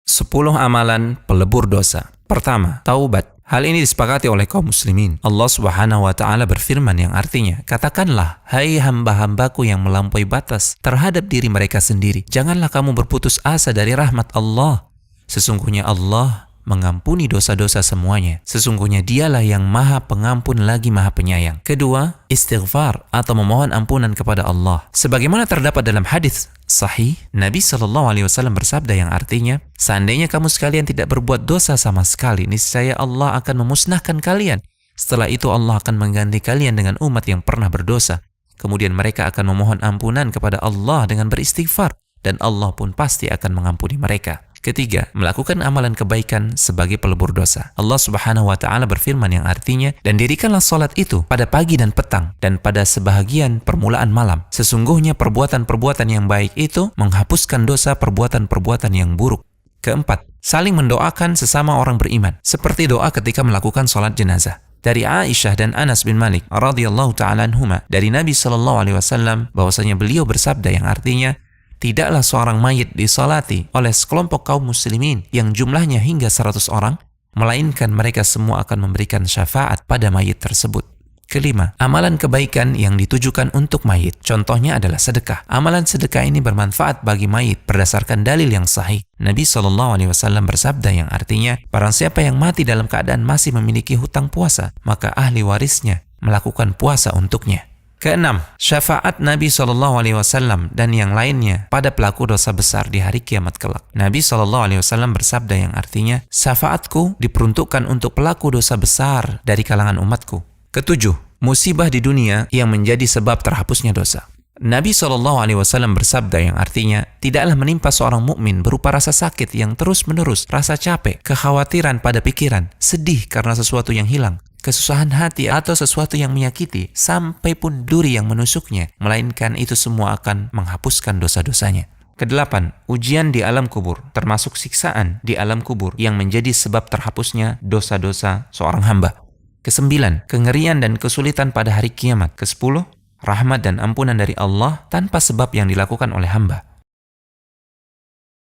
10 amalan pelebur dosa. Pertama, taubat. Hal ini disepakati oleh kaum muslimin. Allah Subhanahu wa taala berfirman yang artinya, "Katakanlah, hai hamba-hambaku yang melampaui batas terhadap diri mereka sendiri, janganlah kamu berputus asa dari rahmat Allah. Sesungguhnya Allah mengampuni dosa-dosa semuanya. Sesungguhnya Dialah yang Maha Pengampun lagi Maha Penyayang." Kedua, istighfar atau memohon ampunan kepada Allah. Sebagaimana terdapat dalam hadis sahih, Nabi SAW bersabda yang artinya, "Seandainya kamu sekalian tidak berbuat dosa sama sekali, niscaya Allah akan memusnahkan kalian. Setelah itu Allah akan mengganti kalian dengan umat yang pernah berdosa. Kemudian mereka akan memohon ampunan kepada Allah dengan beristighfar, dan Allah pun pasti akan mengampuni mereka." Ketiga, melakukan amalan kebaikan sebagai pelebur dosa. Allah Subhanahu wa taala berfirman yang artinya, "Dan dirikanlah salat itu pada pagi dan petang dan pada sebahagian permulaan malam. Sesungguhnya perbuatan-perbuatan yang baik itu menghapuskan dosa perbuatan-perbuatan yang buruk." Keempat, saling mendoakan sesama orang beriman, seperti doa ketika melakukan salat jenazah. Dari Aisyah dan Anas bin Malik radhiyallahu taala anhuma dari Nabi sallallahu alaihi wasallam bahwasanya beliau bersabda yang artinya, "Tidaklah seorang mayit disalati oleh sekelompok kaum muslimin yang jumlahnya hingga 100 orang, melainkan mereka semua akan memberikan syafaat pada mayit tersebut." Kelima, amalan kebaikan yang ditujukan untuk mayit. Contohnya adalah sedekah. Amalan sedekah ini bermanfaat bagi mayit berdasarkan dalil yang sahih. Nabi SAW bersabda yang artinya, "Barang siapa yang mati dalam keadaan masih memiliki hutang puasa, maka ahli warisnya melakukan puasa untuknya." Keenam, syafaat Nabi SAW dan yang lainnya pada pelaku dosa besar di hari kiamat kelak. Nabi SAW bersabda yang artinya, "Syafaatku diperuntukkan untuk pelaku dosa besar dari kalangan umatku." Ketujuh, musibah di dunia yang menjadi sebab terhapusnya dosa. Nabi SAW bersabda yang artinya, "Tidaklah menimpa seorang mukmin berupa rasa sakit yang terus-menerus, rasa capek, kekhawatiran pada pikiran, sedih karena sesuatu yang hilang, kesusahan hati atau sesuatu yang menyakiti, sampai pun duri yang menusuknya, melainkan itu semua akan menghapuskan dosa-dosanya." Kedelapan, ujian di alam kubur, termasuk siksaan di alam kubur yang menjadi sebab terhapusnya dosa-dosa seorang hamba. Kesembilan, kengerian dan kesulitan pada hari kiamat. Kesepuluh, rahmat dan ampunan dari Allah tanpa sebab yang dilakukan oleh hamba.